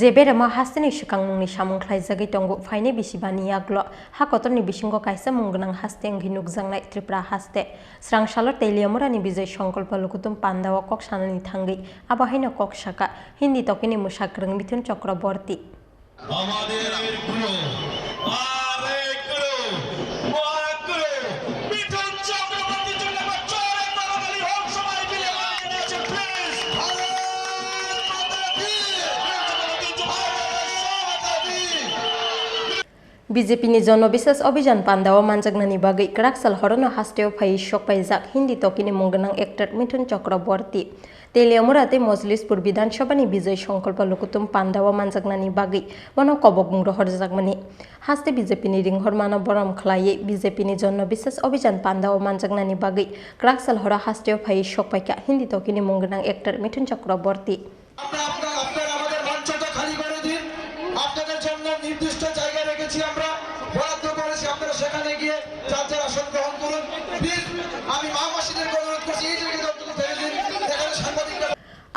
Zeberama hasteni shikangmungni samungkhlaijagui tongo phaini bisibani yaglo hakotorni bisingo kaisa munggonang haste anghi nukjangnai Tripura haste srangsalor teiliamurani bijay সংকল্প lukutum pandawa kok sanani thangui abahaino kok saka hindi tokini musakrang mithun Chakraborty BJP ni জনবিশ্বাস অভিযান পান্দাও মানজাগনানি বাগৈ ক্রাকসাল হরনো হাস্টেও phi সকপাইজাক Hindi তকিনি মুঙ্গনাং actor Mithun Chakraborty তেলিয়ামুরাতে Majlishpur বিধানসভানি বিজয় সংকল্প লুকুতুম পান্দাও মানজাগনানি বাগৈ বনো কবক মুংর হরজাগমানি হাস্তে BJP ni রিংহর মানব বরম খলায়ে BJP ni জনবিশ্বাস অভিযান পান্দাও মানজাগনানি বাগৈ ক্রাকসাল হর হাস্টেও ফাই সকপাইকা হিন্দি তকিনি মুঙ্গনাং एक्टर মিঠুন চক্রবর্তী আপনাদের জন্য নির্দিষ্ট জায়গা রেখেছি আমরা বরাদ্দ করেছি আপনারা সেখানে গিয়ে যার যার আসন গ্রহণ করুন প্লিজ আমি মামাসীদের অনুরোধ করছি এই জায়গায় অন্তত ফেলে দিন এখানে সাংবাদিকরা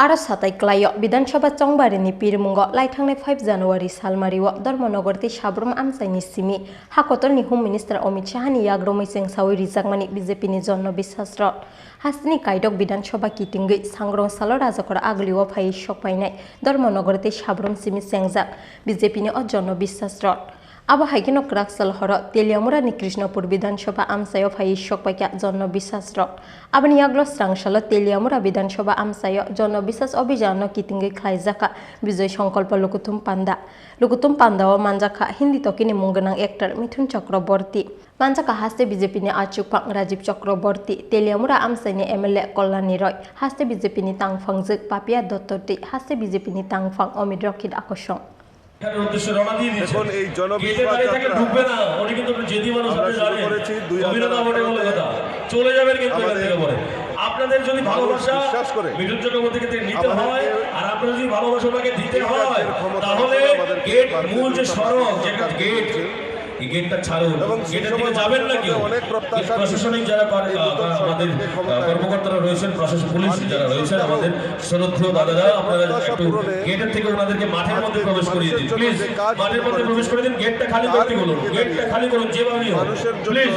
Aro satai klayo বিধানসভা চংবারিনি পিরমুঙ্গ লাইথাংনাই 5 জানুয়ারি সালমারিও ধর্মনগরতি সাব্রম আমসাইনি সিমি হাকতরনি হোম মিনিস্টার অমিত শাহনি ইয়াগ্রমৈ চেংসাওই রিজাকমানি BJP ni জনবিশ্বাস রট হাসনি কাইডক বিধানসভা কিটিংগৈ সাংগ্রং সালো রাজকর আগলিও ফাই সকপাইনাই ধর্মনগরতি সাব্রম সিমি চেংজাক BJP ni অজনবিশ্বাস রট আবহাইকেন ক্রাকসাল হর তেলিয়ামুরানি কৃষ্ণপুর বিধানসভা আমসায় ফাই সকপাইকা জনবিশ্বাস রক আবানি আগলো স্রাংসাল তেলিয়ামুরা বিধানসভা আমসায় জনবিশ্বাস অভিযান কিতিঙ্গৈ খাইজাকা বিজয় সংকল্প লুকুতুম পান্দাও মানজাখা হিন্দি তকিনি মুঙ্গনাং एक्टर মিঠুন চক্রবর্তী মানজাকা হাস্তে BJP ni আচুকপাং রাজীব চক্রবর্তী তেলিয়ামুরা আমসাইনি MLA কল্যাণী রয় হাস্তে BJP ni তাংফাংজক পাপিয়া দত্তটি হাস্তে BJP ni তাংফাং অমিত রক্ষিত আকর্ষণ দেখুন এই জনবিশ্বাস ঢুকবে না উনি কিন্তু জেদি মানুষ আপনি জানেন চলে যাবেন কিন্তু এখান থেকে পরে আপনাদের যদি ভালোবাসা মিঠুন চক্রবর্তীকে নিতে হয় আর আপনাদের যদি ভালোবাসা ওনাকে দিতে হয় তাহলে গেট মূল যে সড়ক যেটা গেট এই গেটটা ছাড়ুন এবং গেটের দিকে যাবেন না কেউ অনেক প্রশাসনিক যারা আমাদের কর্মকর্তারা রয়েছেন প্রশাসন পুলিশ যারা রয়েছেন আমাদের শ্রদ্ধেয় দাদারা আপনারা একটু গেটের থেকে ওনাদেরকে মাঠের মধ্যে প্রবেশ করিয়ে দিন প্লিজ মাঠের মধ্যে প্রবেশ করে দিন গেটটা খালি করতে বলুন গেটটা খালি করুন যেভাবেই হোক প্লিজ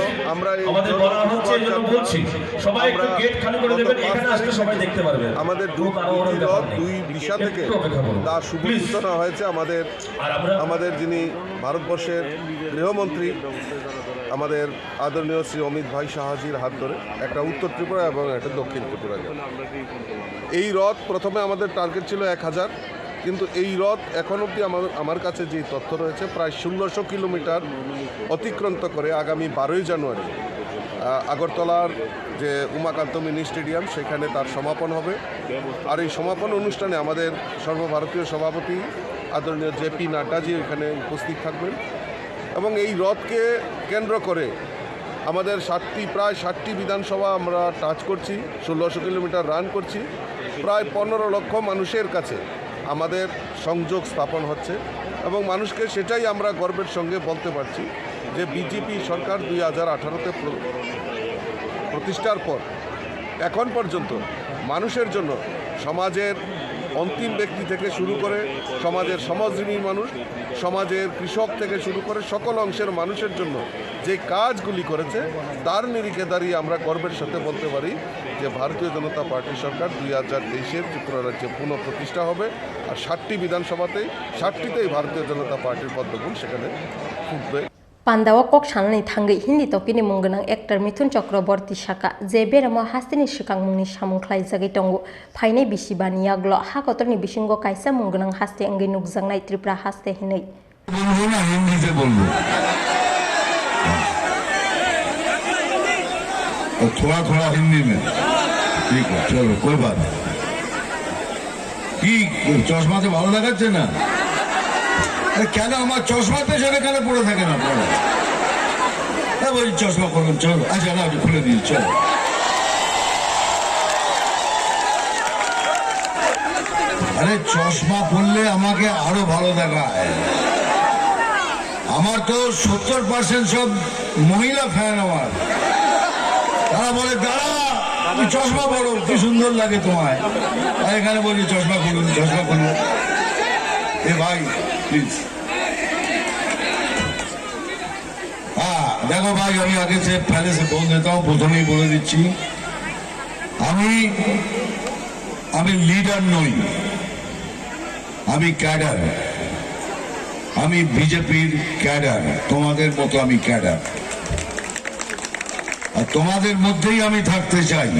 আমাদের বলা হচ্ছে এই জন্য বলছি সবাই একটু গেট খালি করে দেবেন এখানে আসলে সবাই দেখতে পারবেন আমাদের দুই দিশা থেকে তা শুভ সূচনা হয়েছে আমাদের যিনি ভারতবর্ষের গৃহমন্ত্রী আমাদের আদরণীয় শ্রী অমিত ভাই শাহজির হাত ধরে একটা উত্তর ত্রিপুরা এবং একটা দক্ষিণ ত্রিপুরা এই রথ প্রথমে আমাদের টার্গেট ছিল 1000 কিন্তু এই রথ এখন অবধি আমার কাছে যে তথ্য রয়েছে প্রায় 1600 কিলোমিটার অতিক্রান্ত করে আগামী 12ই জানুয়ারি আগরতলার যে উমাকান্ত মিনি স্টেডিয়াম সেখানে তার সমাপন হবে আর এই সমাপন অনুষ্ঠানে আমাদের সর্বভারতীয় সভাপতি আদরণীয় JP নাড্ডাজি এখানে উপস্থিত থাকবেন এবং এই রথকে কেন্দ্র করে আমাদের প্রায় 60টি বিধানসভা আমরা টাচ করছি 1600 কিলোমিটার রান করছি প্রায় 15 লক্ষ মানুষের কাছে আমাদের সংযোগ স্থাপন হচ্ছে এবং মানুষকে সেটাই আমরা গর্বের সঙ্গে বলতে পারছি যে BJP সরকার 2018-তে প্রতিষ্ঠার পর এখন পর্যন্ত মানুষের জন্য সমাজের অন্তিম ব্যক্তি থেকে শুরু করে সমাজের সমাজঋণী মানুষ সমাজের কৃষক থেকে শুরু করে সকল অংশের মানুষের জন্য যে কাজগুলি করেছে তার নিরিখে দাঁড়িয়ে আমরা গর্বের সাথে বলতে পারি যে ভারতীয় জনতা পার্টি সরকার 2023-এর ত্রিপুরা রাজ্যে পুনঃপ্রতিষ্ঠা হবে আর 60টি বিধানসভাতেই 60টিতেই ভারতীয় জনতা পার্টির পদ্মফুল সেখানে ফুটবে পান্দাও কক সানানি থাঙ্গৈ হিন্দি তকিনি মুঙ্গনাং एक्टर মিথুন চক্রবর্তী সাকা যে বেরামো হাস্তিনি সিকাংমুংনি সামুংখ্লাইজাগৈ টঙ্গো ফাইনাই বিসিবানি ইয়াগ্লো হাকতরনি বিসিঙ্গ কাইসা মুঙ্গনাং হাস্তে अंगै नुकजांनाय त्रिपुरा हास्ते हिनै हिंदीতে বলবো थोड़ा थोड़ा हिंदी में ठीक है चलो कोई बात কি চশমাতে ভালো লাগাচ্ছে না কেন আমার চশমাতে সেটা কেন পড়ে থাকে না আপনারা বলছি চশমা করুন চলো আচ্ছা না খুলে দিই চলো আরে চশমা পড়লে আমাকে আরো ভালো দেখায় আমার তো 70% সব মহিলা ফ্যান আমার তারা বলে দাঁড়া তুমি চশমা পড়ো কি সুন্দর লাগে তোমায় এখানে বলছি চশমা খুলুন এ ভাই প্লিজ। হ্যাঁ দেখো ভাই, আমি আগে से पहले से बोल देता हूँ, প্রথমেই বলে দিচ্ছি, আমি লিডার নই, আমি ক্যাডার, আমি বিজেপির ক্যাডার, তোমাদের মতো আমি ক্যাডার, আর তোমাদের মধ্যেই আমি থাকতে চাই।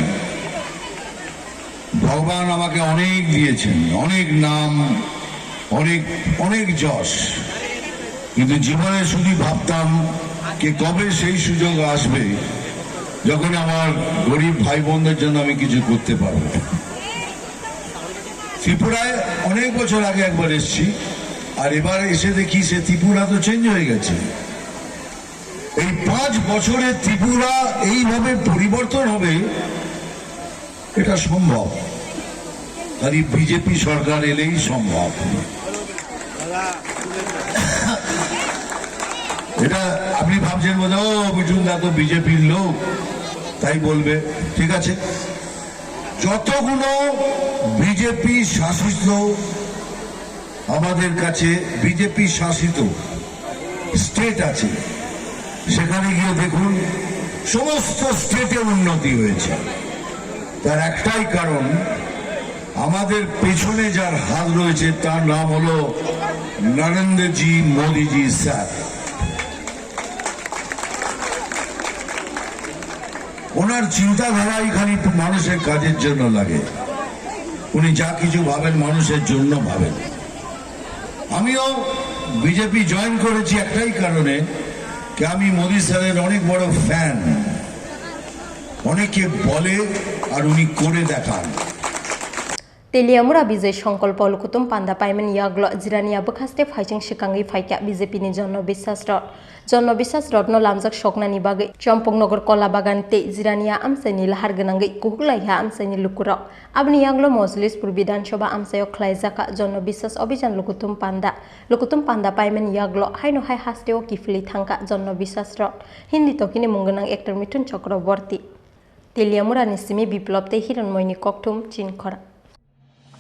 ভগবান আমাকে অনেক দিয়েছেন, অনেক নাম, অনেক অনেক যশ, কিন্তু জীবনে শুধু ভাবতাম যে কবে সেই সুযোগ আসবে যখন আমার গরিব ভাই বোনদের জন্য আমি কিছু করতে পারবো। ত্রিপুরায় অনেক বছর আগে একবার এসেছি, আর এবার এসে দেখি সে ত্রিপুরা তো চেঞ্জ হয়ে গেছে। এই 5 বছরে ত্রিপুরা এইভাবে পরিবর্তন হবে এটা সম্ভব, আর এই বিজেপি সরকার এলেই সম্ভব। এটা আপনি ভাবছেন বোধ ও মিঠুন দা তো বিজেপির লোক তাই বলবে, ঠিক আছে। যতগুলো বিজেপি শাসিত আমাদের কাছে বিজেপি শাসিত স্টেট আছে, সেখানে গিয়ে দেখুন সমস্ত স্টেটে উন্নতি হয়েছে। তার একটাই কারণ, আমাদের পেছনে যার হাত রয়েছে তার নাম হলো নরেন্দ্রজি মোদীজি স্যার। ওনার চিন্তাধারাই খালি মানুষের কাজের জন্য লাগে, উনি যা কিছু ভাবেন মানুষের জন্য ভাবেন। আমিও বিজেপি জয়েন করেছি একটাই কারণে, যে আমি মোদী স্যারের অনেক বড় ফ্যান। অনেকে বলে আর উনি করে দেখান। तेलियामुरा विजय संकल्प लुकुतुम पांदा पाइमेन याग्लो जिरानिया बखास्ते फाइचिं सिकांगि फाइका बीजेपी नि जन बिसास रत्न लामजाक सकनानि बागै चम्पकनगर कलाबागान ते जिरानिया आमसाइनि लाहार गोनांगै कुहुलाइहा आमसाइनि लुकुराव आबनि याग्लो मजलिसपुर विधानसभा आमसायाव ख्लाइजाका जन बिसास अभियान लुकुतुम पांदा पाइमेन याग्लो हाइनो हाइ हास्तेओ किफिलि थांका जन बिसास रत हिंदी तकिनि मुंगोनां एक्टर मिथुन चक्रवर्ती तेलियामुरानि सिमि बिप्लव ते हिरण्मयनि ककथुम चिनखरा।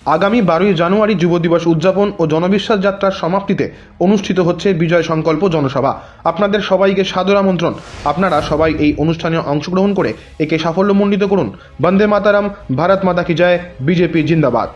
আগামী 12ই জানুয়ারি যুব দিবস উদযাপন ও জনবিশ্বাস যাত্রার সমাপ্তিতে অনুষ্ঠিত হচ্ছে বিজয় সংকল্প জনসভা। আপনাদের সবাইকে সাদর আমন্ত্রণ। আপনারা সবাই এই অনুষ্ঠানে অংশগ্রহণ করে একে সাফল্যমণ্ডিত করুন। বন্দে মাতারাম, ভারত মাতা কি জয়, বিজেপি জিন্দাবাদ।